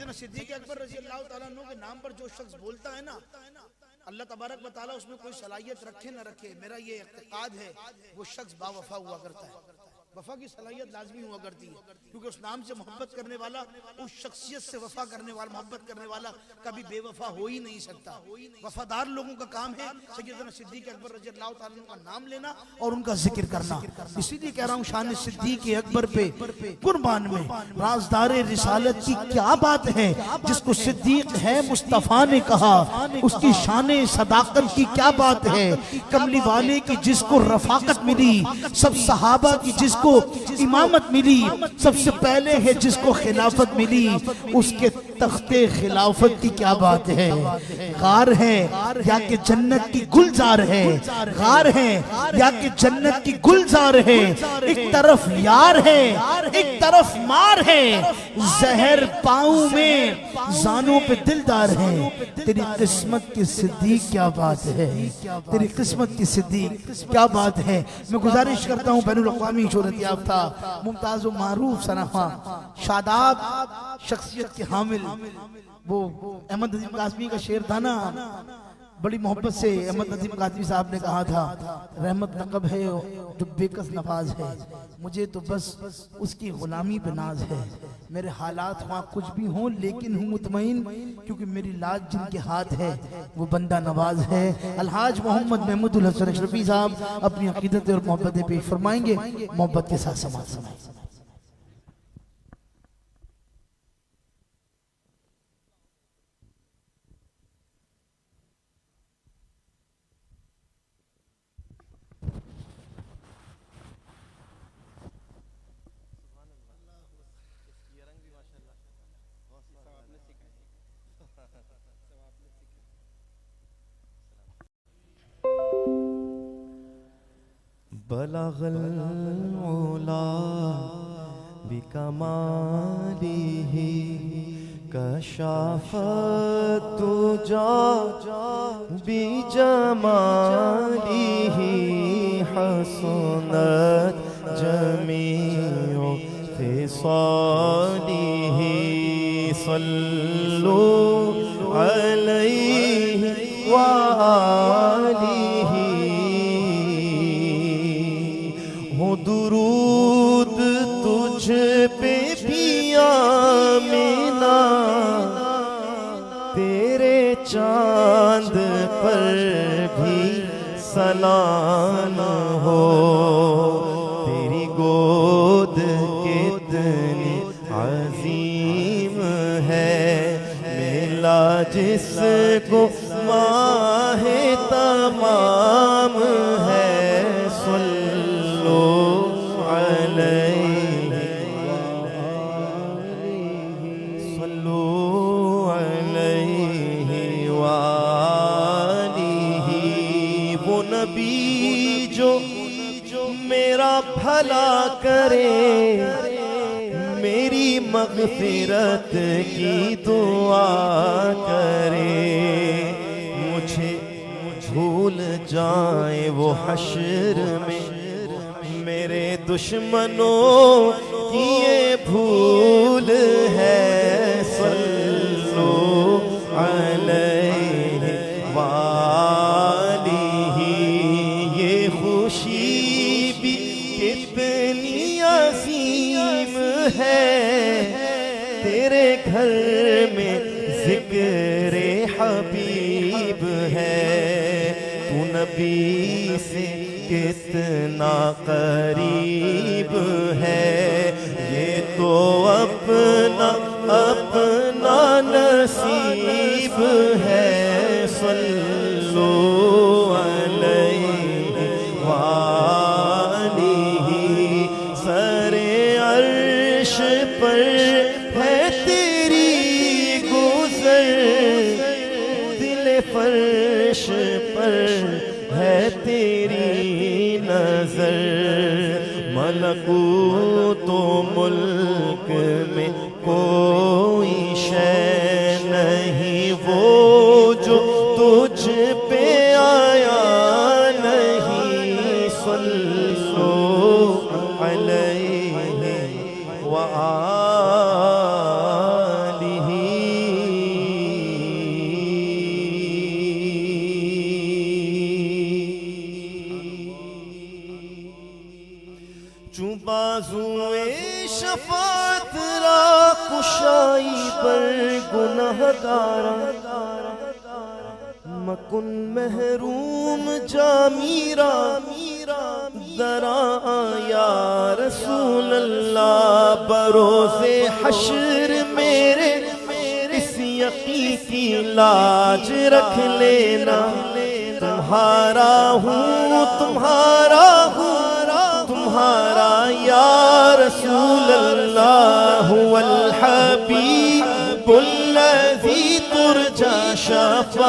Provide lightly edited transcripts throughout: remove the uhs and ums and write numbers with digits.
सैयदना सिद्दीक़ अकबर रज़ी अल्लाह ताला अन्हु के नाम पर जो शख्स बोलता है ना, अल्लाह तबारक व तआला उसमें कोई सलाहियत रखे न रखे, मेरा ये इक़्तिक़ाद है, वो शख्स बावफा हुआ करता है। वफा की सलाहियत लाजमी हुआ करती है, क्योंकि उस नाम से मोहब्बत करने वाला, उस शख्सियत से वफा करने वाला, मोहब्बत करने वाला कभी बेवफा हो ही नहीं सकता। वफादार लोगों का काम है सैयदना सिद्दीक़ अकबर रज़ी अल्लाह ताला अन्हु का नाम लेना और उनका जिक्र करना। इसीलिए कह रहा हूँ शान सिद्दीक़ अकबर पे कुर्बान में राज़दारे रिसालत की क्या बात है। जिसको सिद्दीक है मुस्तफ़ा ने कहा, उसकी शान सदाकत की क्या बात है। कमली वाले की जिसको रफाकत मिली, सब सहाबा की जिसको इमामत मिली, सबसे पहले है जिसको खिलाफत मिली, उसके तख्ते खिलाफत की क्या बात है। गार है या कि जन्नत की गुलजार है, गार है या कि जन्नत की गुलजार है। एक तरफ यार है, एक तरफ मार है, जहर पाँव में जानों पे दिलदार है। तेरी किस्मत की सिद्दीक क्या बात है, तेरी किस्मत की सिद्दीक क्या बात है। मैं गुजारिश करता हूँ बैनुल अक़वामी शोहरत याफ्ता, मुमताज़ व मारूफ सनाहा, शादाब शख्सियत के हामिल, वो अहमद नदीम काज़मी का शेर था ना, बड़ी मोहब्बत से अहमद नदीम काज़मी साहब ने कहा था, रहमत नक़ब है जो बेकस नवाज है, मुझे तो बस उसकी गुलामी पे नाज है। मेरे हालात वहाँ कुछ भी हों लेकिन हूँ मुतमईन, क्योंकि मेरी लाज जिनके हाथ है वो बंदा नवाज है। अलहाज मोहम्मद महमूदुल हसन अशरफी साहब अपनी अकीदत और मोहब्बतें पेश फरमाएंगे, मोहब्बत के साथ समाज सुनाएंगे। बलगल उला बिकमालिही कशाफत तुजा बिजमालिही हसनत जमीउ फिसालिही सल्लु अलैहि व आलिही। हो दुरूद तुझ पे भी आमीना, तेरे चांद पर भी सलाम हो। तेरी गोद कितनी अजीम है, मिला जिसको माहे तमाम है। मेरा भला करे, मेरी मग़फ़िरत की दुआ करे। मुझे भूल जाए वो हश्र में, मेरे दुश्मनों की ये भूल है। सल्लु अलैहि वालिही। ये खुशी भी कितनी अजीम है, तेरे घर में ज़िक्र हबीब है। तू नबी से कितना करीब है, ये तो अपना अपना नसीब है। सल्लु अलैहि वालिही। सरे अर्श पर है तेरी गुज़र, दिल फर्श पर है तेरी नजर। मलकूत तो मुल्क में कोई शय नहीं वो जो तुझ पे आया नहीं। सल्लु अलैहि व आलिही। बाजुए शफात रा कुशाई पर गुनहगारा मकुन महरूम जामीरा दरा या रसूल अल्लाह बरोज़े हश्र मेरे इस यकी की लाज रख लेना। तुम्हारा हूँ तुम्हारा या रसूल अल्लाह हुवल हबीबुल्लज़ी तुरजा शफ़ाअतुहु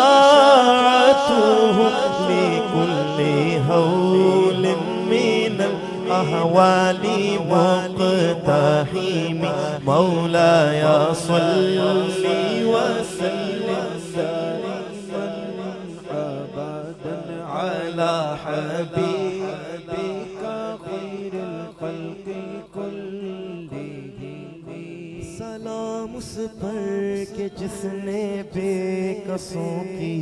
लिकुल्ली हौलिन मिनल अहवाली मुक़तहिमी मौलाया सल्ली वसल्लिम अबदन अला हबीबिका खैरुल खल्क़ि कुल्लिहिम। सलाम उस पर के जिसने बेकसों की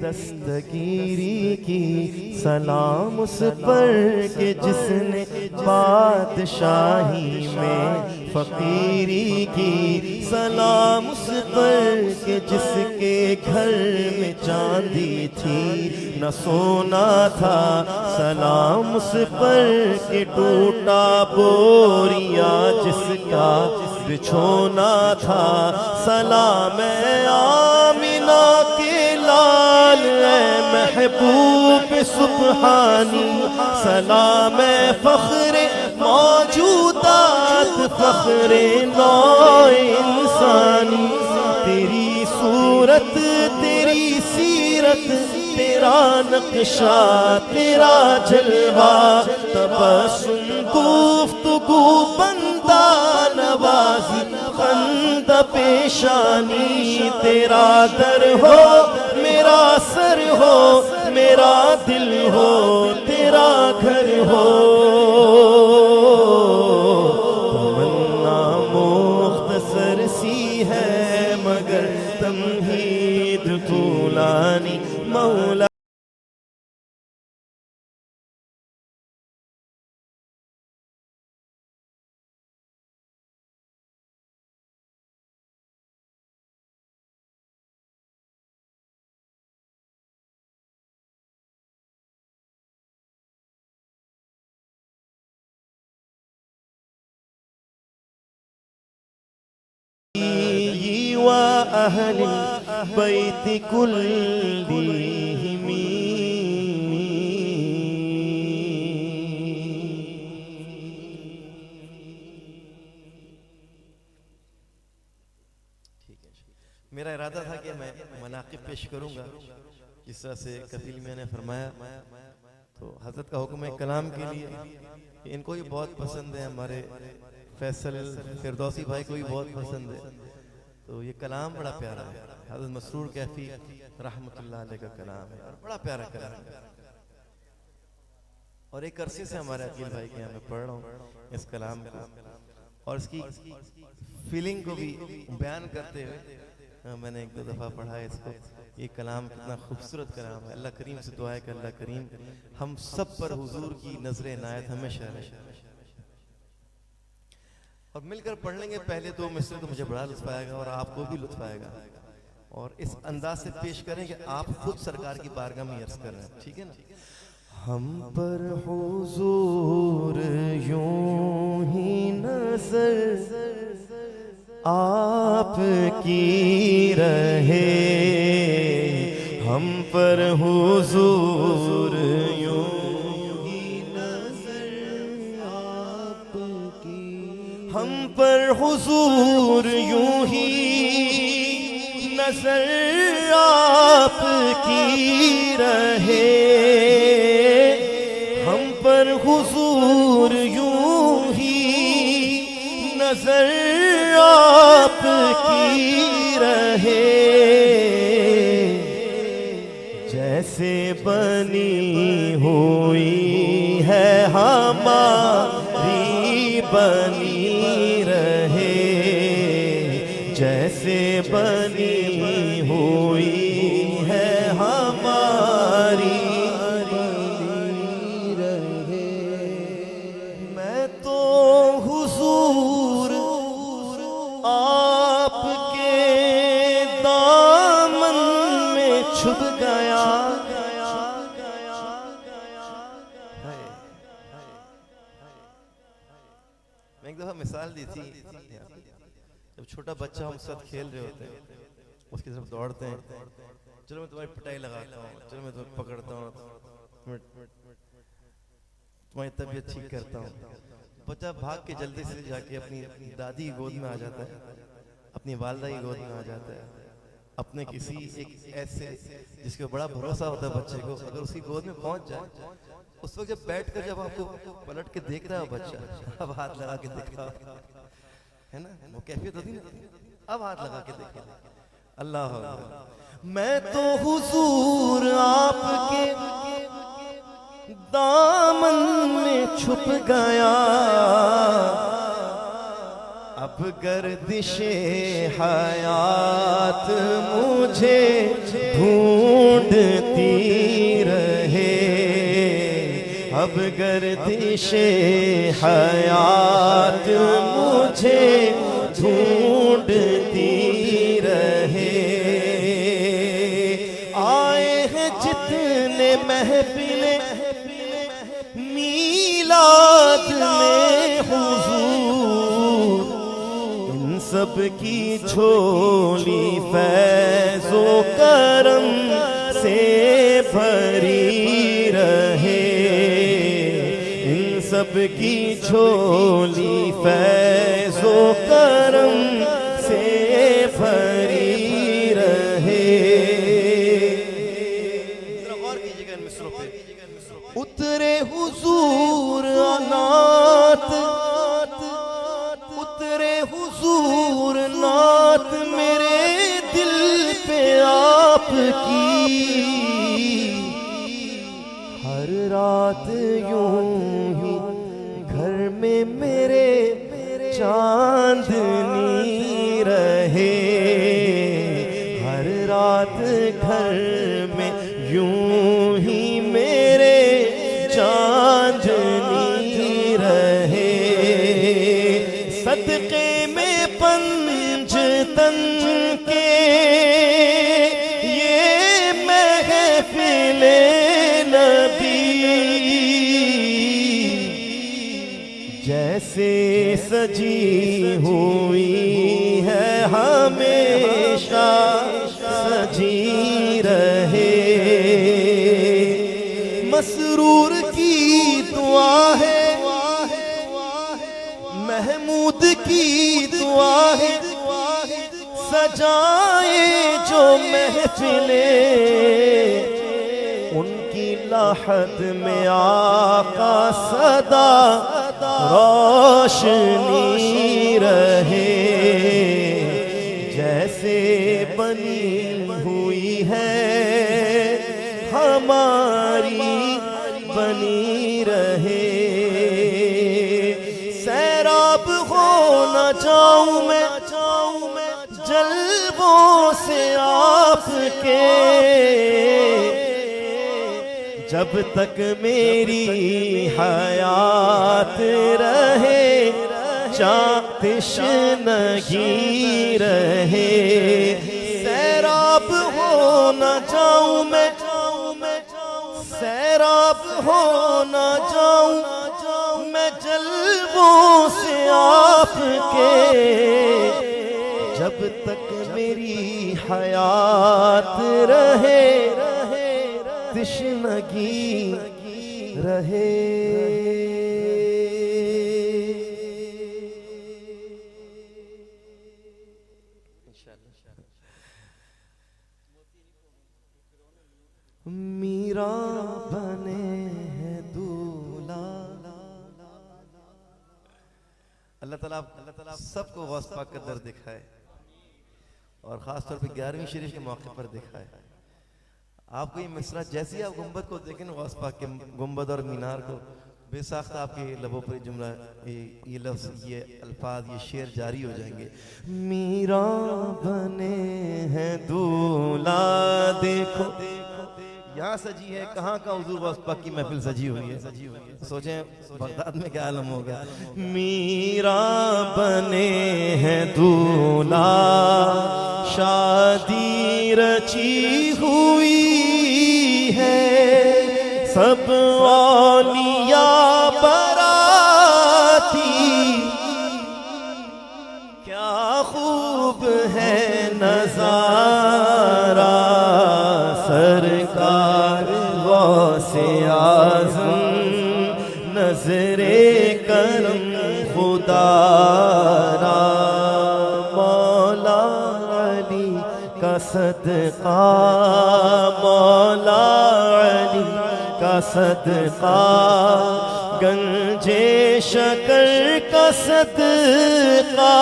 दस्तगीरी की, सलाम उस पर के जिसने बादशाही में फकीरी की, सलाम उस पर के जिसके घर में चांदी थी न सोना था, सलाम उस पर के टूटा बोरिया जिसका बिछोना था, सलाम आमिना के लाल महबूब सुब्हानी, सलाम फख्रे मौजूदात फख्रे नौ इंसानी। तेरी सूरत तेरी सीरत तेरा नक्शा तेरा जलवा, तबस्सुम गुफ्तगू बंदा नवाजी खंद पेशानी। तेरा दर हो मेरा सर हो मेरा दिल हो तेरा घर हो। तमन्ना मुख्तसर सी है मगर तमहीद तूलानी मौला। व अहलिल बैत कुल्लिहिम। मेरा इरादा था कि मैं मनाक़िब पेश करूंगा जिस तरह से कफील में ने फरमाया, तो हजरत का हुक्म है कलाम के लिए। इनको भी बहुत पसंद है, हमारे फैसल फिरदौसी भाई को भी बहुत पसंद है, तो ये कलाम बड़ा प्यारा है। हज़रत मसरूर कैफी रहमतुल्लाह अलैह का कलाम है और बड़ा प्यारा कलाम है। और एक अरसे से हमारे अकील भाई के यहाँ मैं पढ़ रहा हूँ इस कलाम को, और इसकी फीलिंग को भी बयान करते हुए मैंने एक दो दफ़ा पढ़ा है इसको। ये कलाम कितना खूबसूरत कलाम है। अल्लाह करीम से दुआ है कि अल्लाह करीम हम सब पर हुजूर की नजर इनायत हमेशा रहे। और मिलकर पढ़ लेंगे पहले दो मिसरे, तो मुझे बड़ा लुत्फ आएगा और आपको भी लुत्फ आएगा। और इस अंदाज से पेश करें कि आप खुद सरकार की बारगाह में अर्ज़ कर रहे हैं, ठीक है ना। हम पर हुजूर यूं ही नजर आपकी रहे, हम पर हुजूर यूं ही नजर आपकी, हम पर हुजूर यूं ही नजर आपकी रहे, हम पर हुजूर यूं ही नजर आपकी रहे। जैसे बनी हुई है हमारी बनी रहे, जैसे बनी हुई है हमारी बनी रहे। मैं तो छुप गया। मैं एक दफा मिसाल दी थी, जब छोटा बच्चा हम साथ खेल रहे होते हैं, उसकी तरफ दौड़ते हैं, चलो मैं तुम्हारी पिटाई लगाता हूँ, चलो मैं तुम्हें पकड़ता हूँ, तुम्हारी तबीयत ठीक करता हूँ। बच्चा भाग के जल्दी से जाके अपनी दादी की गोद में आ जाता है, अपनी वालदा की गोद में आ जाता है, अपने किसी एक ऐसे जिसके बड़ा भरोसा होता है बच्चे को, अगर उसकी गोद में पहुंच जाए, उस वक्त जब बैठकर जब आपको पलट के देख रहा है बच्चा, अब हाथ लगा के देख रहा है ना, वो कैफियत होती है, अब हाथ लगा के देखे। अल्लाह मैं तो हुजूर आपके दामन में छुप गया, अब गर्दिशे हयात मुझे ढूंढती रहे, अब गर्दिशे हयात मुझे ढूंढती रहे। आए हैं जितने महफिले मीलाद में हुजूर, इन सब की झोली फैज़ो करम से भरी रहे, इन सब की झोली फैज़ो करम से भरी रहे। जरा गौर कीजिएगा इन मिसरों पे। उतरे हुजूर नात, उतरे हुजूर नात मेरे दिल पे आपकी, हर रात यूं ही घर में मेरे चांदनी रहे, हर रात घर में यूं ही मेरे चांदनी रहे। सदके में पंजतन के ये महफिले नबी, जैसे सजी हुई है हमेशा सजी रहे। मसरूर की दुआ है, महमूद की दुआ है, सजाए जो महफिले, उनकी लाहद में आका सदा रोशनी रहे। जैसे बनी हुई है हमारी बनी रहे। सैराब हो न जाऊं मैं जल्बों से आपके, जब तक मेरी हयात रहे तश्नगी रहे। सैराब हो न जाऊं मैं, सैराब हो न जाऊं मैं जल्बों से आपके, जब तक मेरी हयात रहे तश्नगी रहे। मीरा बने हैं दूल्हा। अल्लाह ताला सबको गौस पाक का दर दिखाए और ख़ास तौर पे 11वीं शरीफ के मौके पर दिखाए। आपको ये मिसरा जैसे ही आप गुंबद को देखें ना, गौस पाक के गुंबद और मीनार को, बेसाख्ता आपके लबों पर जुमला ये लफ्ज़ ये अल्फाज ये शेर जारी हो जाएंगे। मीरा बने हैं दूल्हा देखो, यहाँ सजी है, कहाँ का हुजूर गौस पाक की महफिल सजी हुई है। सोचें बगदाद में क्या आलम होगा। मीरा बने हैं दूल्हा, शादी रची हुई नजारा सरकार गौसे आज़म नजरे करम खुदारा मौला अली का सदका मौला अली का सदका गंजे शकर का सदका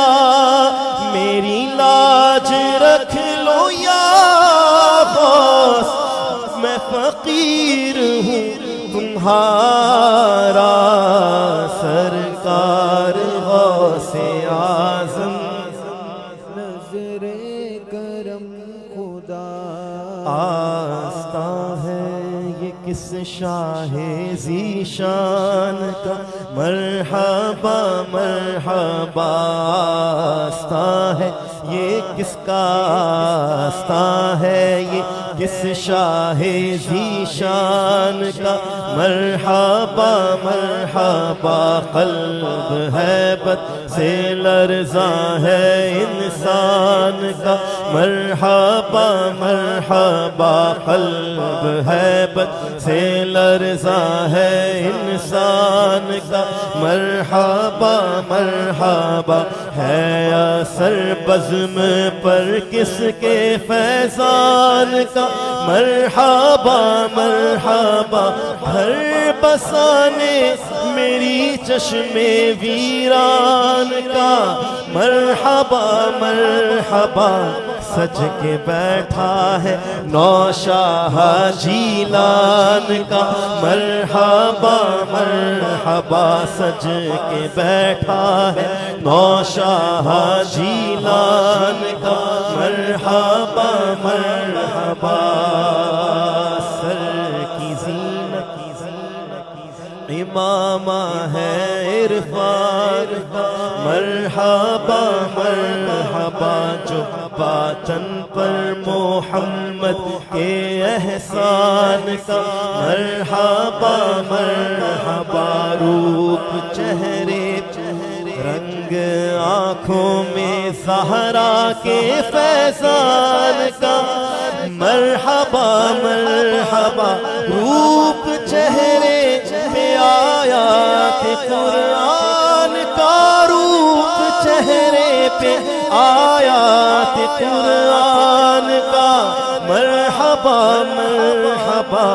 मेरी लाज रख लो या गौस मैं फकीर हूँ तुम्हारा सरकार गौसे आज़म नजरे करम खुदा आस्ता है ये किस शाहे ज़ीशान का मरहबा मरहबा आस्ता है ये किसका आस्ता है ये किस शाहे ज़ीशान का मरहबा मरहबा क़ल्ब है बद से लर्ज़ा है इंसान का मरहबा मरहबा क़ल्ब है बद से लर्ज़ा है इंसान का मरहबा मरहबा है असर बज़्म पर किसके फैज़ान का मरहबा मरहबा हर बसाने मेरी चश्मे वीरान का मरहबा मरहबा सज के बैठा है नौशाह जीलान का मरहबा मरहबा सज के बैठा है नौशाह जीलान का मरहबा मरहबा सर की ज़ीनत इमामा है इरफान का मरहबा मरहबा जो बातन पर मोहम्मद के एहसान का मरहबा मरहबा रूप चेहरे रंग आँखों में ज़हरा के फैज़ान का मरहबा मरहबा रूप चेहरे पे आया कि कुरान का रूप चेहरे पे आया कि कुरान का मरहबा मरहबा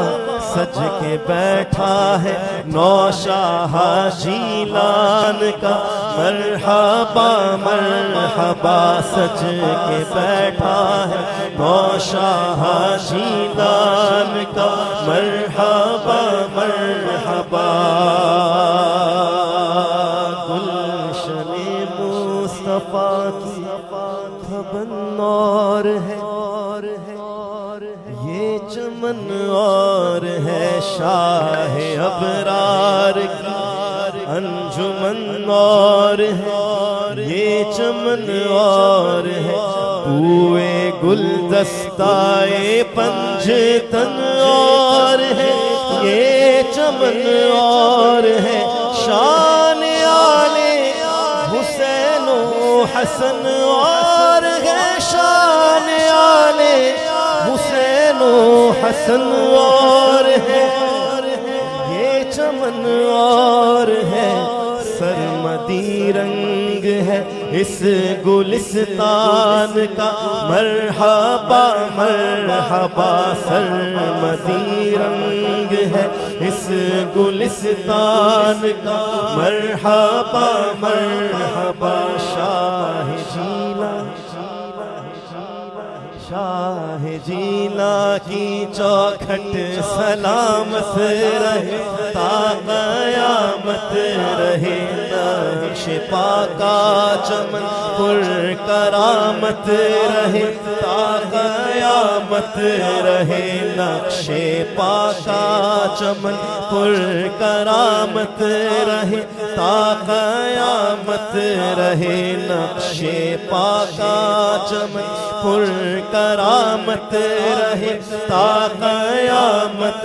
सज के बैठा है नौशाह जीलान का मरहबा मरहबा सज के बैठा है नौशाह जीलान का मरहबा मरहबा गुलशन मुस्तफा की खबन और है ये चमन और है शाह अबरार की अंजुमन और है ये चमन और है पूए गुलदस्ताए पंजतन और है ये चमन और है शान आले हुसैन हसन और है शान आले हुसैन हसन और है ये चमन और है सरमदी रंग है इस गुलिस्तान का मरहबा मरहबा सरमदी रंग है इस गुलिस्तान का मरहबा मरहबा शाह जीला शाह जीला की चौखट सलामत रहे ता क़यामत रहे नक्श पाका चमन पुर करामत रहे ता क़यामत रहे नक्श पाका चमन पुर करामत रहे ता क़यामत रहे नक्श पाका चमन पुर करामत रहे ता क़यामत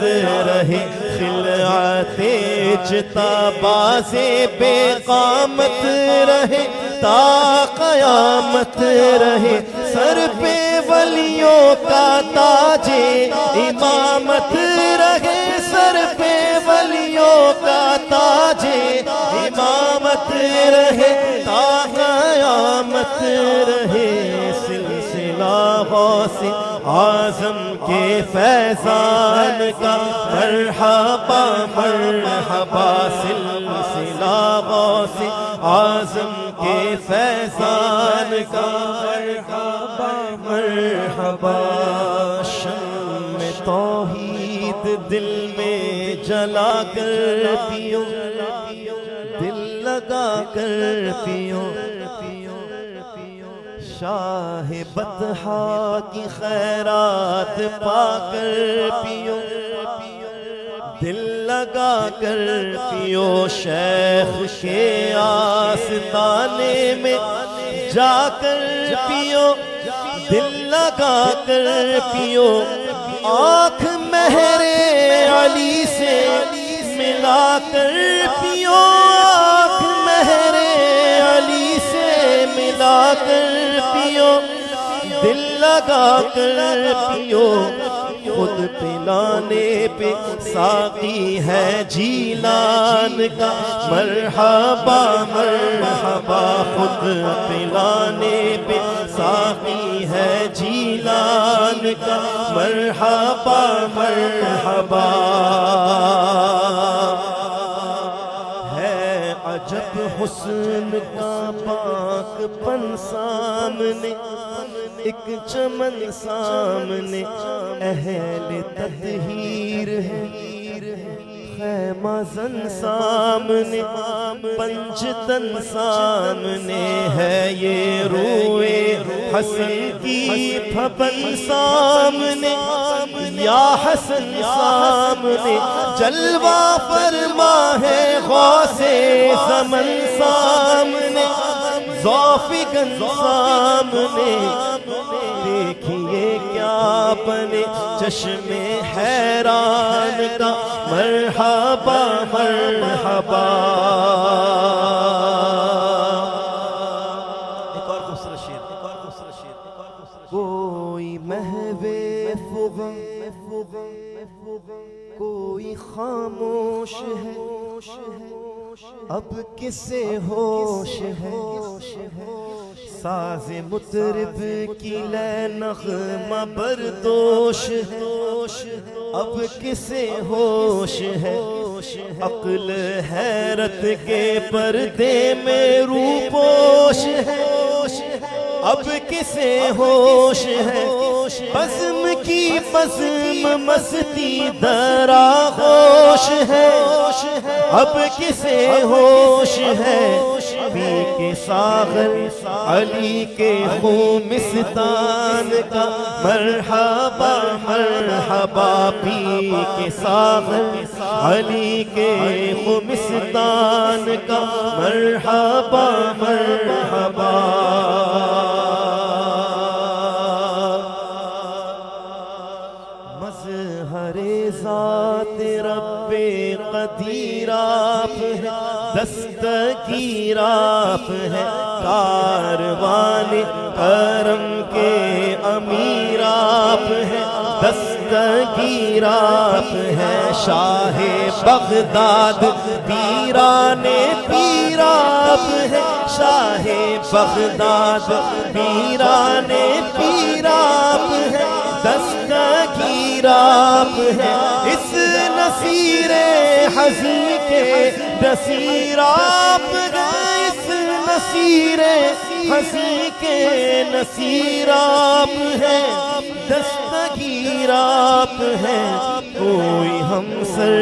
रहे खिलआते जिता बाज़े बेक़ामत रहे ता क़यामत रहे, सर पे वलियों का ताजे इमामत रहे, सर पे वलियों का ताजे इमामत रहे, ता क़यामत रहे। सिलसिला गौसे आज़म के फैज़ान का मरहबा मरहबा, सिलसिला गौसे आज़म के फैज़ान का मरहबा मरहबा। शम्म तौहीद दिल में जला कर पियो, दिल लगा कर पियो, शाह बतहा की खैरात पाकर पियो, दिल लगा कर पियो, शेख के आस्ताने में जाकर पियो, दिल लगा कर पियो, आँख महरे अली से मिला कर पियो, आँख महरे अली से मिला कर पियो, दिल लगा कर पियो, खुद पिलाने पे साकी है जीलान का मरहबा मरहबा, खुद पिलाने पे साकी है जीलान का मरहबा मरहबा। है अजब हुस्न का पाकपन सामने, एक चमन सामने अहले तत्हीर है, खैमाज़न सामने पंचतन सामने है, ये रूए हसन की फबन सामने, या हसन सामने जलवा फरमा है, गौसे ज़मन सामने ज़ौफ़िगन सामने, देखिए क्या बने चश्मे हैरान का मरहबा मरहबा। एक और दूसरा शेर, एक और दूसरा शेर, एक और दूसरा। कोई महवे फुग़म, कोई खामोश है, अब किसे होश है, साज़े मुतरिब की लै नग़मा बरदोश है, अब किसे होश है, अक्ल हैरत के पर्दे में रूपोश है, अब किसे होश है, बज़्म की बज़्म मस्ती दरा होश है, अब किसे होश है, पी के सागर अली के खूमिस्तान का मरहबा मरहबा, पी के सागर अली के खूमिस्तान का मरहबा मरहबा। मज़हरे ज़ात रब्बे क़दीर आप है, दस्तगीर आप है, कारवाने करम के अमीर आप है, दस्तगीर आप है, शाहे बगदाद पीराने पीर आप है, शाहे बगदाद पीराने पीर आप है, दस्तगीर आप है, इस नसीरे हज़ी के नसीर आप है, इस नसीरे हज़ी के नसीर आप है, दस्तगीर आप है, कोई हमसर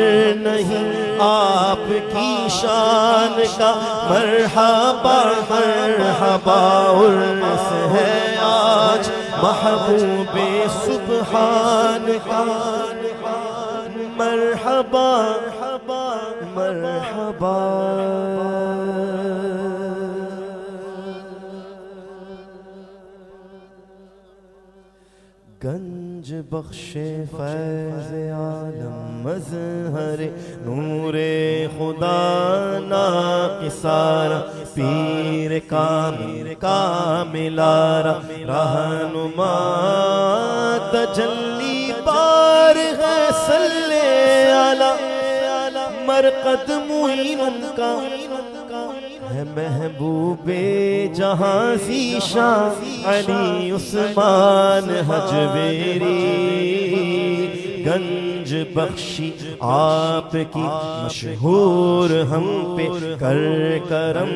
नहीं आपकी शान का मरहबा मरहबा। उर्स है आज महबूबे सुब्हान का मरहबा मरहबा। गंज बख्शे फैज़ आलम मज़हर नूरे खुदा ना किसारा पीर कामिलारा रहनुमा तजल्ली पार है सल्ले अला मरकद मुईन उनका है महबूबे जहां ज़ीशान अली उस्मान हजवेरी गंज बख्शी आपकी मशहूर हम पे कर करम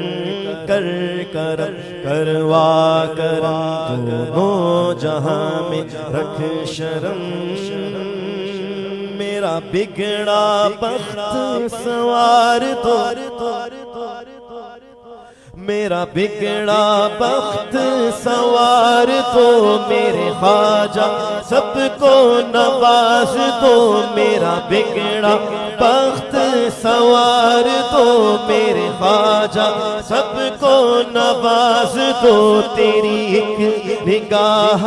करवा करम दोनों जहां में रख शर्म मेरा बिगड़ा बख्त सवार तो मेरा बिगड़ा बख्त सवार तो मेरे ख्वाजा सबको नवाज दो मेरा बिगड़ा बख्त सवार तो मेरे ख्वाजा सबको नवाज दो तेरी एक निगाह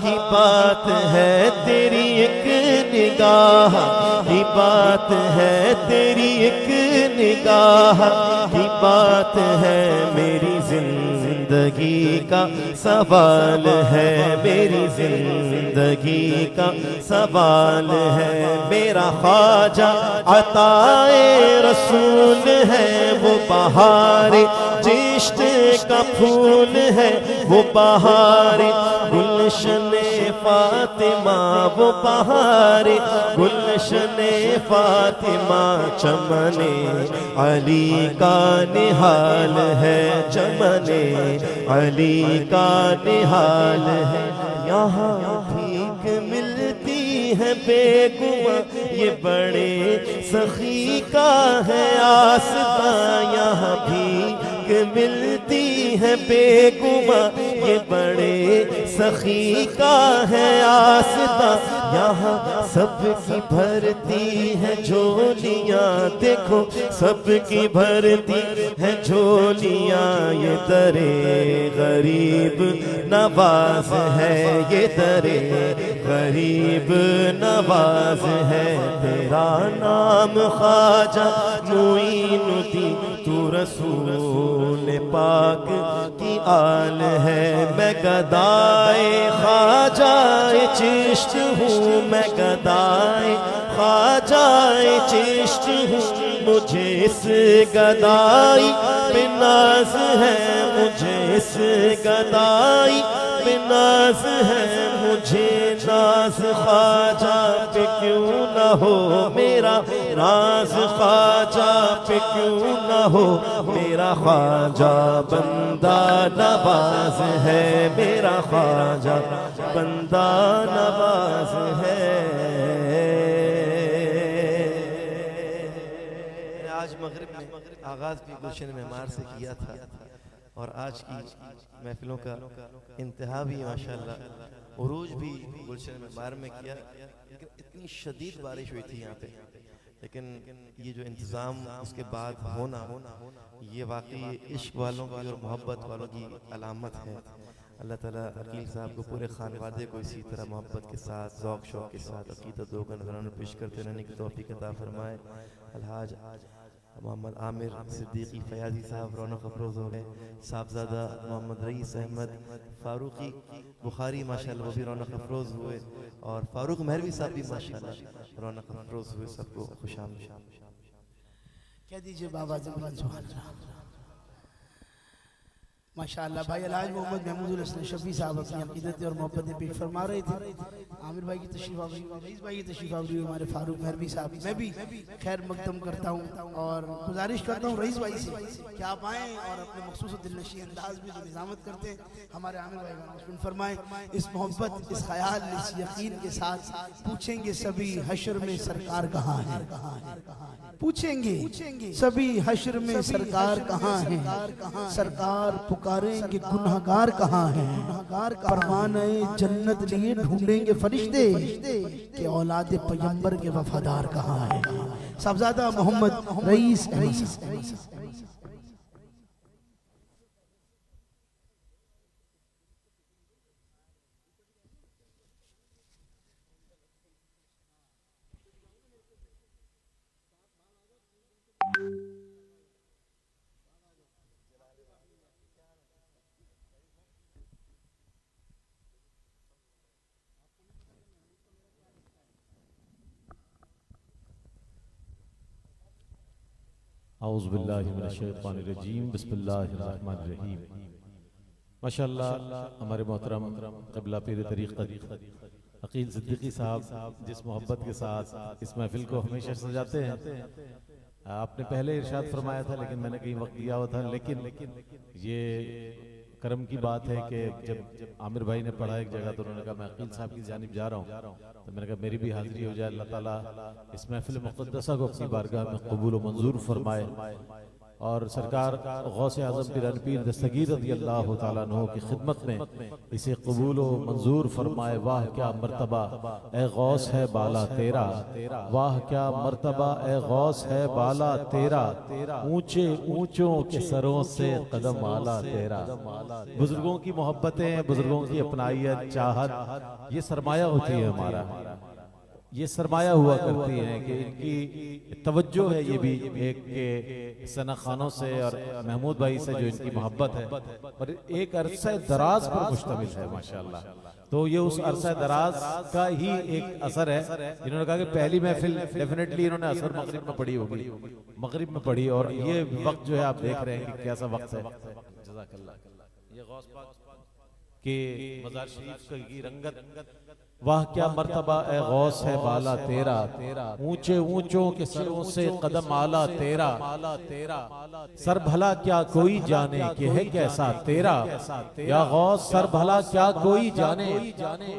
की बात है तेरी एक निगाह की बात है तेरी एक निगाह की बात है मेरी जिंदगी का सवाल है मेरी जिंदगी का सवाल है मेरा ख्वाजा अताए रसूल है वो बहारे जिश्त का फूल है वो बहारे गुलशने फातिमा वो बहारे गुलशने फातिमा चमने अली का निहाल है चमने अली का निहाल है यहाँ भीख मिलती है बेगुमा ये बड़े सखी का है आसता यहाँ भीख मिलती है बेगुमा ये बड़े सखी का है आसता यहाँ सबकी भरती है झोलियाँ देखो सबकी भरती है झोलियाँ ये दरे गरीब नवाज है ये दरे गरीब नवाज है तेरा नाम ख्वाजा मुईनुद्दीन तू रसूल पाक की आल है मैं गदाए ख्वाजाए चिश्त हूँ मैं गदाए ख्वाजाए चिश्त हूँ मुझे इस गदाई पे नाज है मुझे इस गदाई पे नाज है मुझे नाज ख्वाजा पे क्यों न हो मेरा नाज ख्वाजा पे क्यों न हो मेरा ख्वाजा बंदा नवाज है मेरा ख्वाजा बंदा नवाज है। आज मगरिब में आगाज भी गुलशन मेमार से किया था और आज की महफिलों का इंतहा भी माशाल्लाह उरूज भी गुलशन मेमार में किया लेकिन इतनी शदीद बारिश हुई थी यहाँ पे लेकिन ये जो इंतज़ाम उसके बाद होना ये वाकई इश्क वालों की और मोहब्बत वालों की अलामत है। अल्लाह ताला अकील साहब को पूरे खानवादे को इसी तरह मोहब्बत के साथ ज़ौक़ शौक़ के साथ अक़ीदत दो नज़राना पेश करते रहने की तौफ़ीक़ अता फरमाए। अलहाज मोहम्मद आमिर सिद्दीकी फयाजी साहब रौनक अफरोज़ हो गए साहबजादा मोहम्मद रईस अहमद फ़ारूकी बुखारी माशाल्लाह वो भी रौनक अफरोज़ हुए और फ़ारूक महरवी साहब भी माशाल्लाह रौनक अफरोज़ हुए सबको खुशामदीद कह दीजिए बाबा माशाअल्लाह भाई अलहाज मोहम्मद महमूदुल हसन शफी साहब अपनी अक़ीदत और मोहब्बतें पेश फरमा रहे थे। आमिर भाई की तशरीफ आवरी रईस भाई की तशरीफ आवरी हमारे फारूक महरवी साहब मैं भी खैर मकदम करता हूँ और गुजारिश करता हूँ रईस भाई से कि आप आएँ और अपने मखसूस दिलनशी अंदाज में जो निज़ामत करते हैं हमारे आमिर भाई का फरमाएँ इस मोहब्बत इस ख्याल इस यकीन के साथ पूछेंगे सभी हश्र में सरकार कहाँ है पूछेंगे सभी हश्र में सरकार कहाँ है सरकार पुकारेंगे गुनहगार कहाँ है परवाने जन्नत लिए ढूंढेंगे फरिश्ते कि औलाद पैगंबर के वफादार कहाँ है। साहबजादा मोहम्मद रईस औज़ु बिल्लाहि मिनश्शैतानिर्रजीम बिस्मिल्लाहिर्रहमानिर्रहीम। माशाअल्लाह हमारे मोहतरम क़िबला पीर तरीक़त अकील सिद्दीकी साहब जिस मोहब्बत के साथ इस महफिल को हमेशा सजाते हैं, आपने पहले इरशाद फरमाया था लेकिन मैंने कहीं वक्त दिया हुआ था, लेकिन ये करम की बात है कि जब आमिर भाई ने पढ़ा एक जगह तो उन्होंने कहा मैं अकील साहब की जानिब जा रहा हूँ, तो मैंने कहा मेरी भी हाजिरी हो जाए। अल्लाह ताला इस महफिल मुक़द्दसा को अपनी बारगाह में कबूल व मंजूर फरमाए और सरकार गौसे आज़म पीर पीर दस्तगीर रज़ियल्लाहु ताला अन्हु की खिदमत में इसे कबूल व मंजूर फरमाए। वाह क्या मर्तबा ए गौस है बाला तेरा, वाह क्या मर्तबा ए गौस है बाला तेरा, ऊंचे ऊंचों के सरों से कदम आला तेरा। बुजुर्गों की मोहब्बतें, बुजुर्गों की अपनाइयत, चाहत, ये सरमाया होती है हमारा, ये सरमाया हुआ करती हैं कि इनकी तवज्जो है ये भी एक के सना खानों से और महमूद भाई से जो इनकी मोहब्बत है और एक अरसा दराज पर मुश्तमिल है माशाअल्लाह। तो ये उस अरसा दराज का ही एक असर है। इन्होंने कहा कि पहली महफिल डेफिनेटली इन्होंने असर मगरिब में पढ़ी होगी, मगरिब में पढ़ी, और ये वक्त जो है आप देख रहे हैं कि कैसा वक्त है। जज़ाकल्लाह। ये गौस पाक के मज़ार शरीफ की रंगत, वाह क्या मर्तबा ए गौस है बाला तेरा, ऊंचे ऊंचों के सरों से कदम आला तेरा, सर भला क्या कोई जाने कि है कैसा तेरा, या गौस सर भला क्या कोई जाने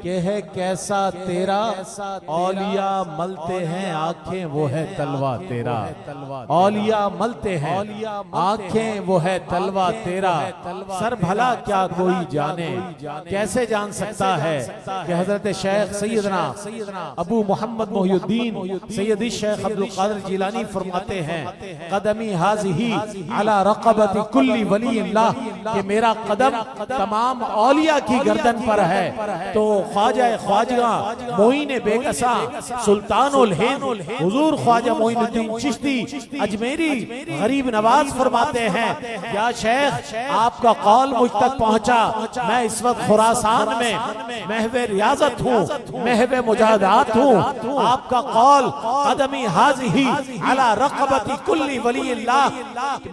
कि है कैसा तेरा, औलिया मलते हैं आंखें वो है तलवा तेरा, औलिया मलते हैं आंखें वो है तलवा तेरा, सर भला क्या कोई जाने, कैसे जान सकता है कि हजरत शेख सैयदना अबू मोहम्मद मोहिउद्दीन सैयदी शेख अब्दुल कादिर जिलानी फरमाते हैं, कदमी हाज़िही अला रक़बति कुल्ली वलील्लाह, कि मेरा कदम तमाम औलिया की गर्दन पर है। तो ख्वाजा ख्वाजा मोइन बेकसा सुल्तानुल हिंद हुजूर ख्वाजा मोइनुद्दीन चिश्ती अजमेरी गरीब नवाज फरमाते हैं, या शेख आपका कौल मुझ तक पहुंचा, मैं इस वक्त खुरासान में महवे रियाजत हूँ, महवे मुजाहदात हूँ, आपका कौल कदमी हाज़िही अला रक़बति कुल्ली वलील्लाह,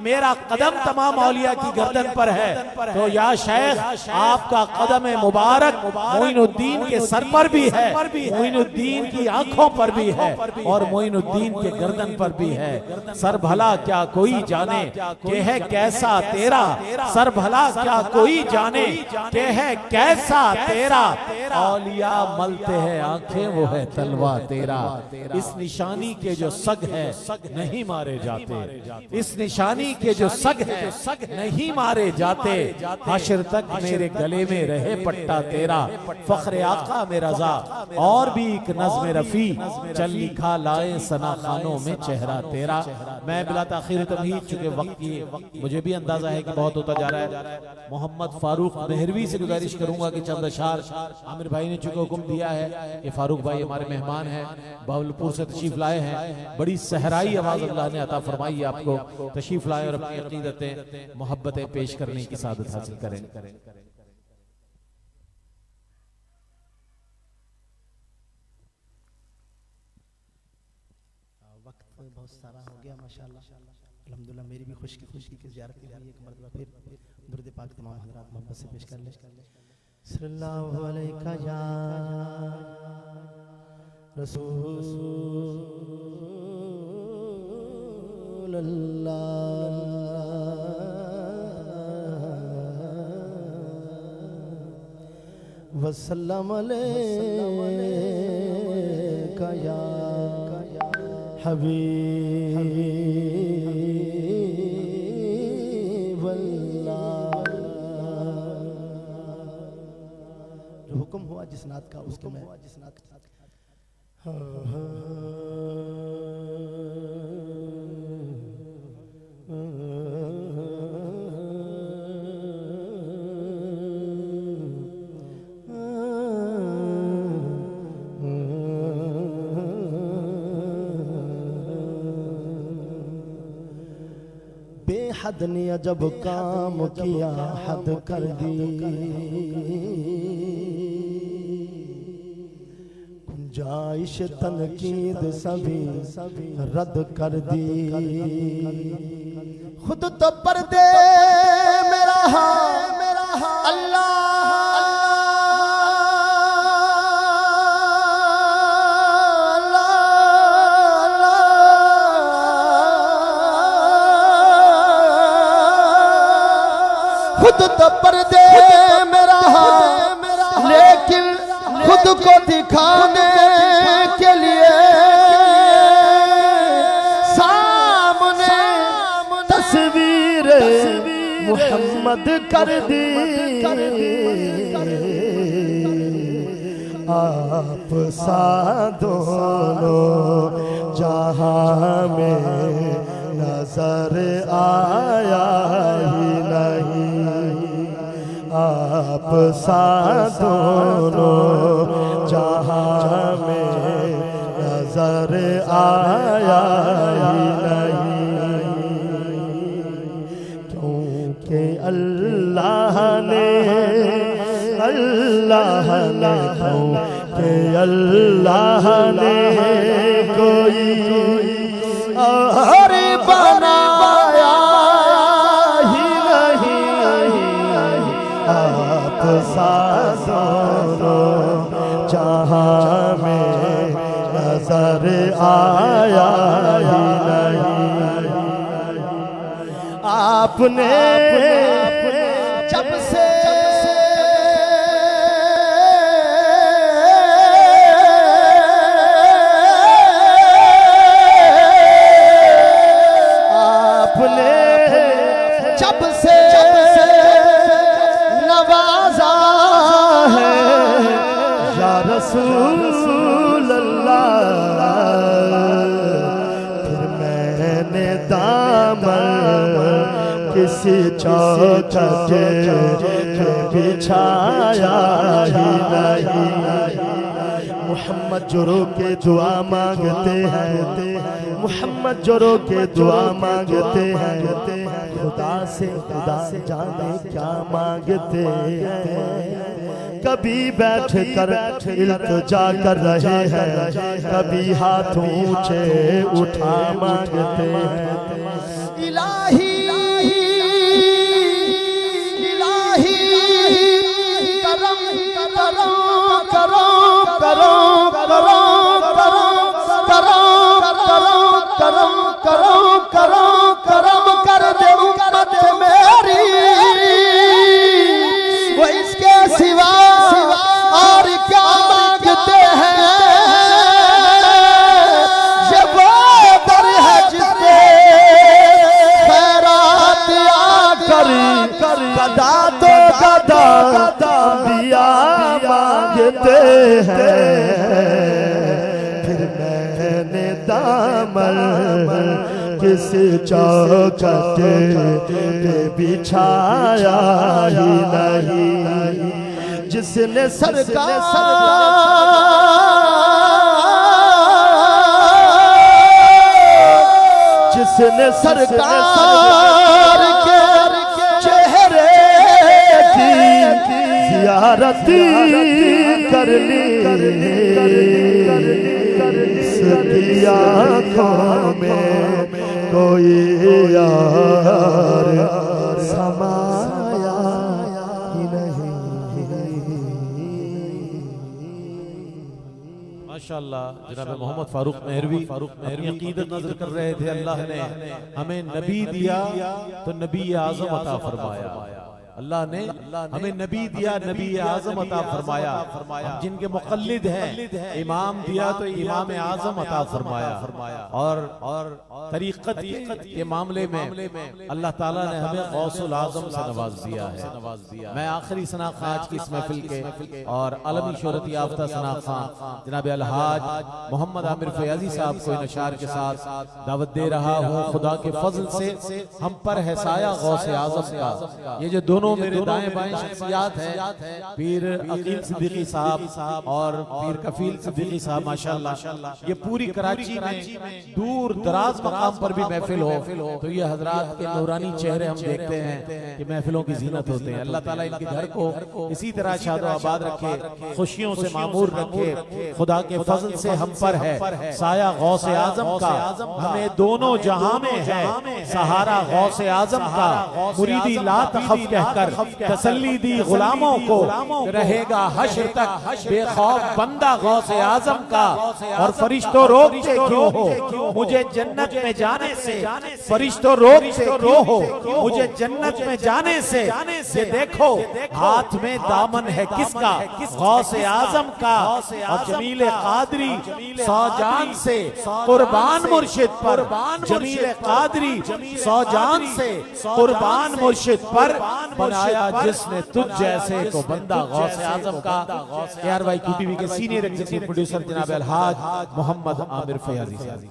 मेरा कदम तमाम औलिया की गर्दन पर है। तो या शेख आपका कदम मुबारक मोइनुद्दीन के सर पर भी है, मोइनुद्दीन की आंखों पर भी है और मोइनुद्दीन के गर्दन पर भी है। सर भला क्या कोई जाने कि है कैसा तेरा, सर भला क्या कोई जाने कि है कैसा तेरा, औलिया मलते हैं आंखें वो है तलवा तेरा। इस निशानी के जो सग है नहीं मारे जाते, इस निशानी के जो सग है नहीं मारे जाते, हश्र तक मेरे गले में रहे पट्टा तेरा, फख्र आका में रजा और भी एक नज़्म रफी, चल लिखा लाए सना खानों में चेहरा तेरा। मैं बिला ताखीर तमहीद, चूंकि वक्त की मुझे भी अंदाजा है कि बहुत होता जा रहा है, मोहम्मद फारूक मेहरवी से गुजारिश करूंगा कि चंद अशार आमिर भाई ने चूंकि हुक्म दिया है, ये फारूक भाई हमारे मेहमान हैं, बहावलपुर से तशरीफ लाए हैं, बड़ी सहराई आवाज अल्लाह ने अता फरमाई है आपको, तशरीफ लाए और अपनी अकीदतें मोहब्बतें पेश करने की सादत हासिल करें। वक्त बहुत सारा हो गया माशाअल्लाह, अल्हम्दुलिल्लाह मेरी भी खुशी की ज़ियारत की हुई, एक मरतबा फिर दुरूद पाक तमाम हज़रात मोहब्बत से पेश कर ले। सल्लल्लाहु अलैका या रसूल अल्लाह, वसल्लम अलैका या हबीब अल्लाह। जो हुक्म हुआ जिस नात का उसके में जिस नात का बेहद ने अजब काम किया, हद कर दी, गुंजाइश तनकीद सभी रद्द कर दी। खुद तो पर्दे में रहा अल्लाह खुद तो पर्दे में रहा, लेकिन खुद को दिखाने के लिए सामने तस्वीर मोहम्मद कर दी। आप सा दोनों जहां में नजर आया ही नहीं। आप सा दोनों जहां में नजर आया ही नहीं। क्योंकि अल्लाह ने क्योंकि अल्लाह ने कोई और बनाया ही नहीं। आप सा दोनों जहां में नजर आया ही नहीं। आपने जब से नवाजा है या रसूल अल्लाह, फिर मैंने दामन किसी चौखटे पे बिछाया ही नहीं। मोहम्मद जो रो के दुआ मांगते हैं, मोहम्मद जो रो के दुआ मांगते हैं, खुदा से खुदा जाने क्या मांगते हैं। कभी बैठ कर इल्तिजा कर रहे हैं, कभी हाथ ऊंचे उठा मांगते हैं। इलाही इलाही करम करो करो करो करो करो करो करो करो करो करम कर दे उम्मत मेरी, वो इसके सिवा और क्या मांगते हैं। ये वो दर है जिससे खैरात आकर गदा तो गदा दिया मांगते हैं। फिर मैंने दामन किस चौखटे पे बिछाया ही नहीं। जिसने सरकार के चेहरे की जियारत करनी, इसकी आँखों में कोई यार समाया ही नहीं। माशाअल्लाह जनाब मोहम्मद फारूक मेहरवी अपनी अकीदत नजर कर रहे थे। अल्लाह ने हमें नबी दिया तो नबी आज़म अता फरमाया। अल्लाह ने हमें नबी दिया, नबी आज़म अता फरमाया। हम जिनके मुक़ल्लिद हैं, इमाम दिया तो इमाम आज़म अता फरमाया। और तरीक़त के मामले में अल्लाह ताला ने हमें गौसुल आज़म से नवाज दिया है। मैं आखिरी सना खां आज की इस महफिल के और अलमी शोहरत याफ्ता सना खां जनाब अलहाज मोहम्मद आमिर फयाजी साहब को इन अशार के साथ दावत दे रहा हूँ। खुदा के फजल से हम पर है साया गौसे आज़म का। ये जो दोनों दोनों मेरे दाएं बाएं शख्सियात है, पीर अकील सिद्दीकी साहब और पीर कफील सिद्दीकी साहब माशाअल्लाह। ये पूरी कराची में दूर दराज मकाम पर भी महफिल हो तो ये हजरात के नूरानी चेहरे हम देखते हैं कि महफिलों की जीनत होते हैं। अल्लाह ताला इनके घर को इसी तरह शादो आबाद रखे, खुशियों से मामूर रखे। खुदा के फजल से हम पर है साया गौसे आजम का, हमें दोनों जहां में है सहारा गौसे आजम का। मुरीदी ला तखफ कहकर तसल्ली दी गुलामों को, रहेगा हश्र तक बेखौफ बंदा गौसे आजम का। और फरिश्तों रोकते क्यों हो मुझे जन्नत में जाने से, फरिश्तों रोकते क्यों हो मुझे जन्नत में जाने से। ये देखो हाथ में दामन है किसका, गौसे आजम का। और जमील कादरी सौजान से कुर्बान मुर्शिद पर, जमील कादरी सौजान से कुर्बान मुर्शिद पर, बनाया जिसने तुझ जैसे को बंदा गौसे आजम का। यार भाई QTV के सीनियर एग्जीक्यूटिव प्रोड्यूसर जनाब अलहाज मोहम्मद आमिर फयाजी साहब।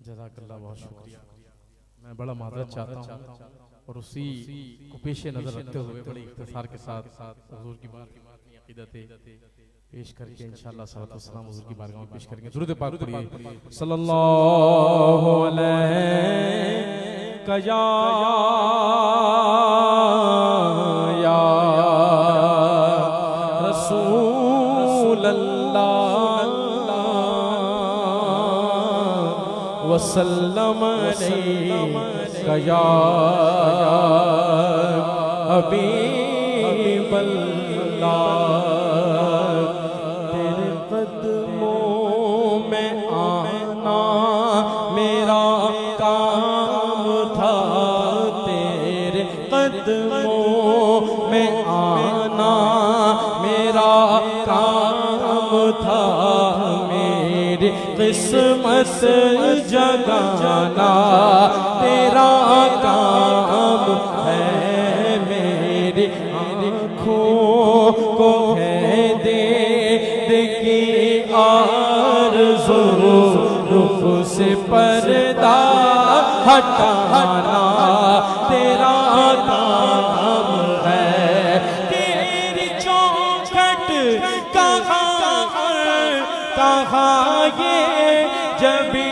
जज़ाकल्लाह, बहुत शुक्रिया। मैं बड़ा मादरत चाहता हूँ और उसी को पेशे नजर रखते हुए बड़ी इख्तिसार के साथ हुजूर की बात की अकीदत पेश करके इंशाअल्लाह सलात व सलाम हुजूर की बारगाह में पेश करेंगे। दुरूद पाक पढ़िए सल्लल्लाहु अलैहि या रसूल अल्लाह वसल्लम अलैका या हबीब अल्लाह। तेरे कदमों में आना मेरा काम था, तेरे कदमों में आना मेरा काम था। मेरी किस्मत जगाना तेरा काम है, मेरी आँखों को है दे की आरज़ू, रुख से पर्दा हटाना तेरा काम है। तेरी चौखट कहाँ ये जबी,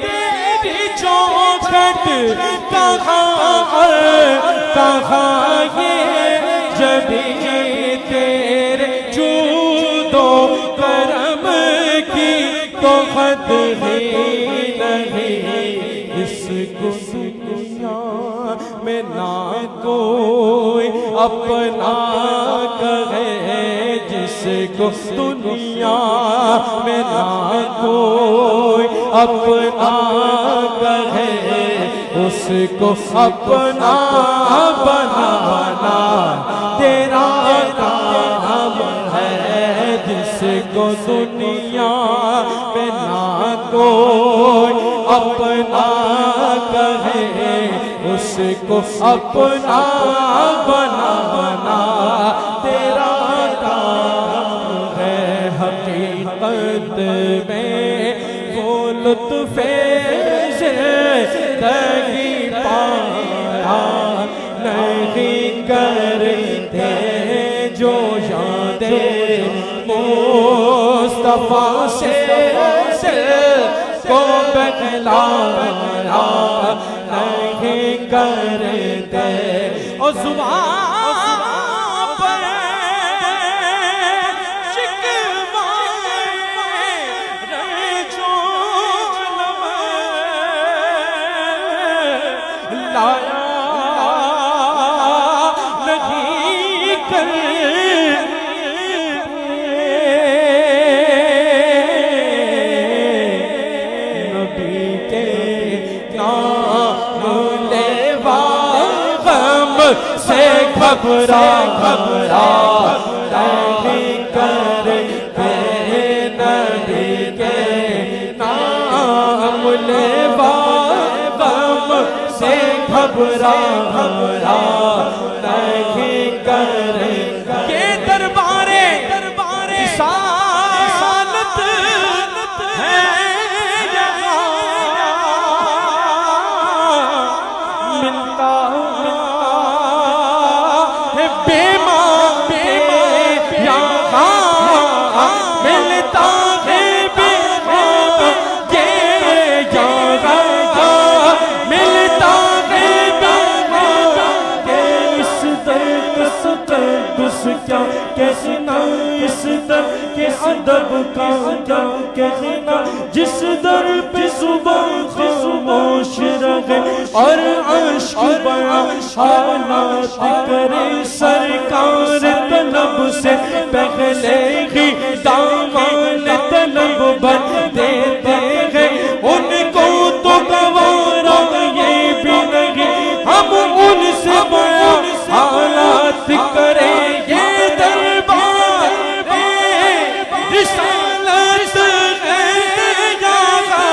तेरी चौखट कहाँ ये जबी, तेरे जूदो करम की तो हद ही नहीं। इस दुनिया में ना कोई अपना कहे, जिसको दुनिया में ना कोई अपना कहे, उसको अपना बनाना तेरा काम है। जिसको दुनिया में ना कोई अपना कहे, उसको अपना बनाना तेरा काम है। हकीकत में वो लुत्फ़े जिंदगी पाया नहीं करते, जो यादें मुस्तफा से को बदलाया नहीं करते। और ज़ुबान पर शिकवा जो लाया नहीं कर, नबी के नाम लेवा गम से घबरा नहीं करते। नबी के नाम लेवा गम से घबरा नहीं करे। ये दरबारे रिसालत है यहाँ, मिलता समंदर के अदब का क्या कहना, जिस दर पे सुबह खामोश रहे और अश्क बयां हालात करे। सरकार तलब से पहले ही दामन तलब भर देते हैं, उनको तो गवारा ये भी नहीं हम उनसे बयां हालात करें। ये दरबार रिसालत है यहाँ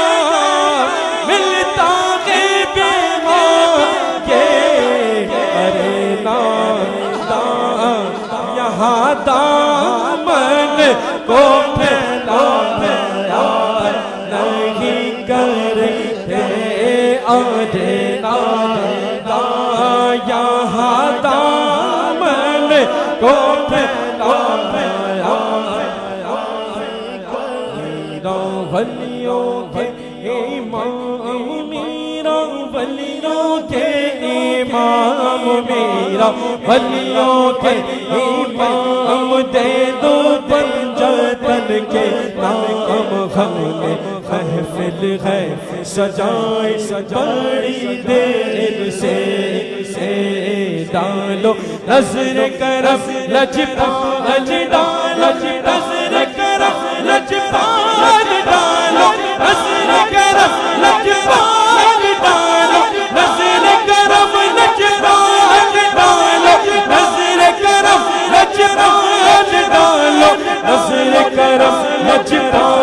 मिलता है बेमार ये, अरे नादा यहाँ दामन को फैलाया नहीं करते आधे नादा, यहाँ दामन को फैलाया वलियों के इमाम मेरा, वलियों के इमाम मेरा, वलियों के इमाम दे दो पंजतन के नाम। हमने महफिल है सजाई बड़ी देर से डालो नजर करम लजपाल डालो, नजर करम लजपाल डालो, नजर करम लजपाल डालो, नजर करम लजपाल डालो, नजर करम लजपाल डालो, नजर करम लजपाल।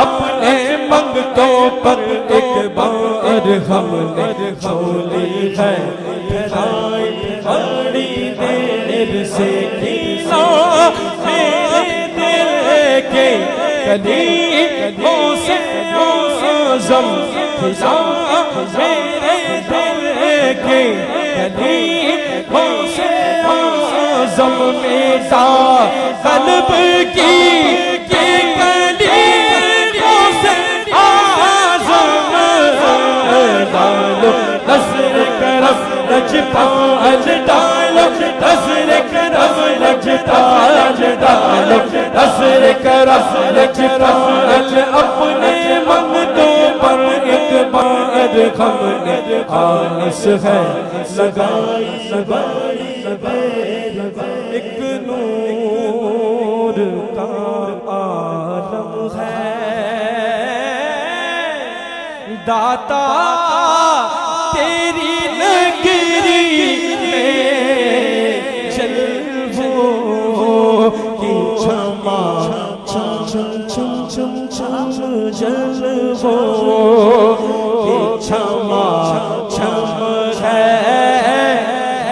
अपने मंगतों पर एक बार हमने झोली है फैलाई बड़ी देर से खींचा, मेरे दिल के कलीमों से आज़म खिला, मेरे दिल के कलीमों से आज़म मेरा कल्ब की कलीमों से आज़म डालो, नज़र करम लजपाल डालो, नज़र करम लजपाल डालो, नज़र करम लजपाल। अपने मंगतों पर एक बार हमने आस है लगाई एक नूर का आलम है दाता तेरी नगरी में जलवों की क्षमा जलवों की क्षमा है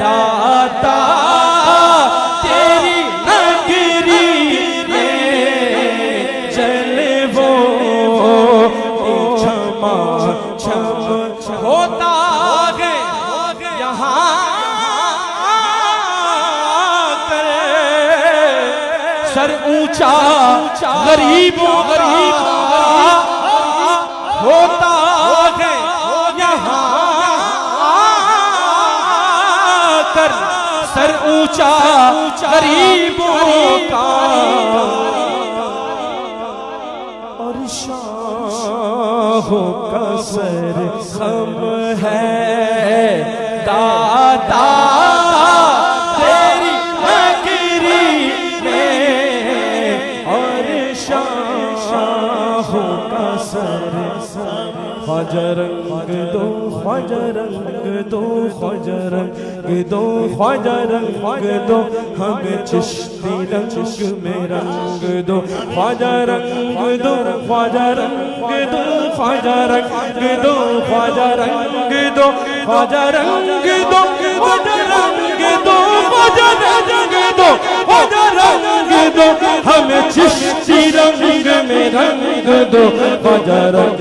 दाता तेरी नगरी में जलवों की क्षमा होता है यहाँ कर सर ऊंचा गरीबों होता है यहाँ कर सर ऊंचा गरीबों का और शाहों का सर खम है दादा तेरी नगरी में और शाहों का सर ख्वाजा रंग दो ख्वाजा रंग दो ख्वाजा रंग दो ख्वाजा रंग दो हमें चिश्ती रंग में रंग दो ख्वाजा रंग दो ख्वाजा रंग दो ख्वाजा रंग दो ख्वाजा रंग दो ख्वाजा रंग दो ख्वाजा रंग दो ख्वाजा रंग दो ख्वाजा रंग दो हमें चिश्ती रंग में रंग दो ख्वाजा रंग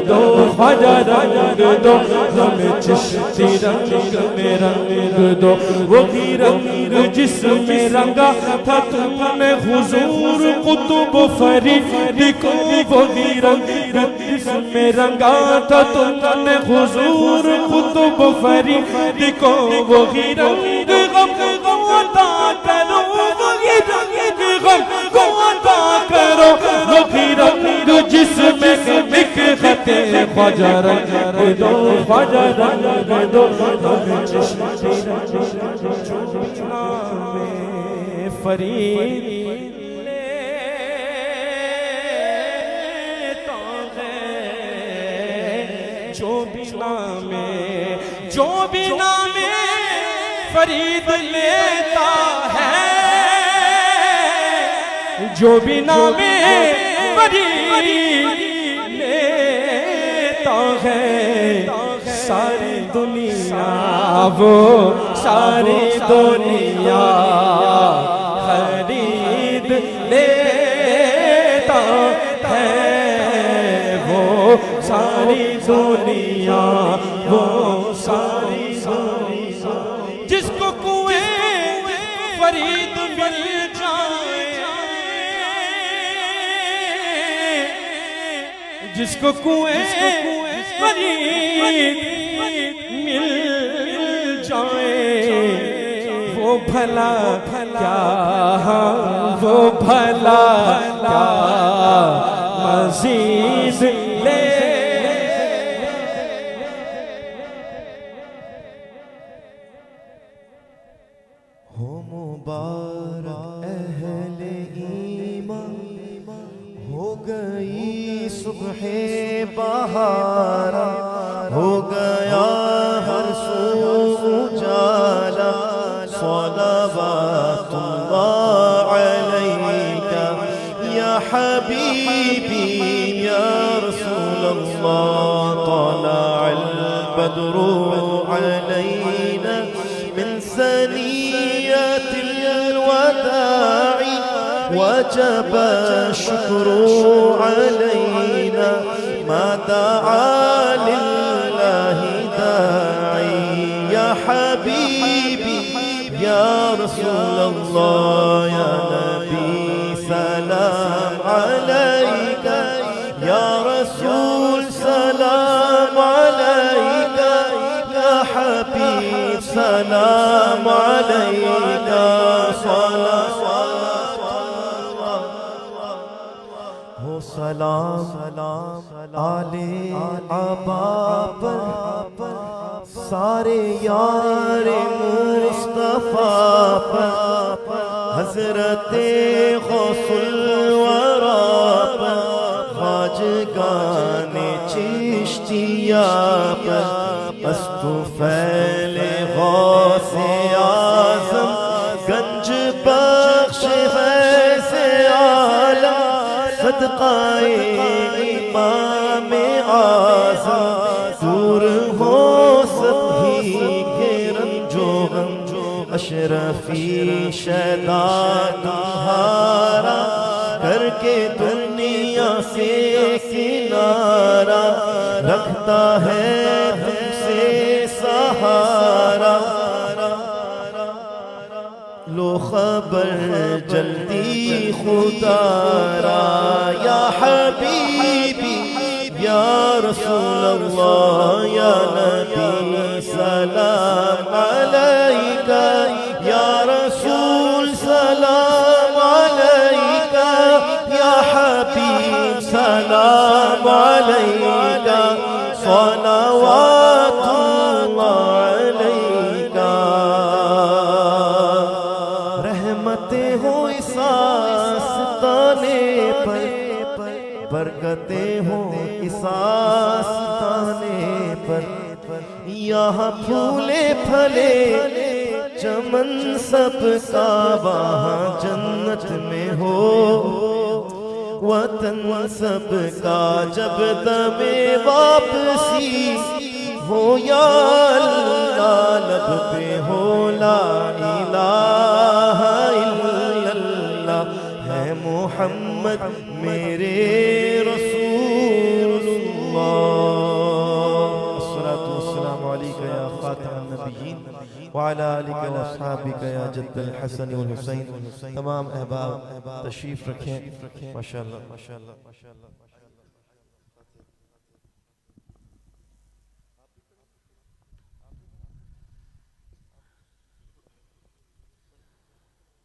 दो ख्वाजा रंग दो हमें चिश्ती रंग में रंग दो। वही रंग जिसमें रंगा था तुमने हुजूर कुतुब फरीद को, वही रंग जिसमें रंगा था तुमने हुजूर कुतुब फरीद को, वही रंग गम अता करो, वही रंग गम को अता करो रुखी रंग जिसमें बिखरते ख्वाजा रंग दो ख्वाजा रंग दो फरीद लेता है जो बिना में फरीद लेता है जो बिना में फरीद लेता है सारी दुनिया वो सारी दुनिया खरीद लेता है वो सारी दुनिया वो सारी दुनिया जिसको कुएं फरीद मिल जाए जिसको कुएं फरीद मिल जाए वो भला क्या वो भला क्या मजीद ले हो मुबारक अहले ईमान हो गई सुबह बहारा हो गया हर सू उजाला सलवातुल्लाह अलैका या हबीबी या रसूलल्लाह तलअल बद्रु अलैना मिन सनियतिल वदा'i वजब शुक्र अलैना मा दआ लिल्लाहि दा'i या हबीबी या रसूलल्लाह या नबी सलाम अलैका या रसूल सलाम अलैका या हबीब सलाम अलैका हो सलाम आले अबाब सारे यार मुस्तफा पर हजरते गौसुल वरा पर ख्वाजगाने चिश्तिया पर अस्तुफैल गौसे आज़म गंज बख्श वैसे आला सदकाए इमाम आज़म दूर हो सभी के रंजो अशरफी शैदा तुम्हारा करके दुनिया से किनारा रखता है तुमसे सहारा लो खबर जल्दी खुदारा या हबीबी या रसूलल्लाह या नबी सलाम अलैका या रसूल सलाम अलैका या हबीब सलाम अलैका सलावतुल्लाह अलैका रहमतें हो इस आस्ताने पर बरकतें हो इस आस्ताने पर यहाँ फूले फले चमन सबका वहाँ जन्नत में हो वतन सबका जब दमे वापसी हो या अल्लाह लब पे हो ला इलाहा इल्लल्लाह है मोहम्मद मेरे रसूलुल्लाह अस्सलातु वस्सलामु अलैका या खातमन नबिय्यीन व अला आलिका व अस्हाबिका या जद्दल हसन वल हुसैन। तमाम अहबाब तशरीफ रखें माशाअल्लाह माशाअल्लाह माशाअल्लाह।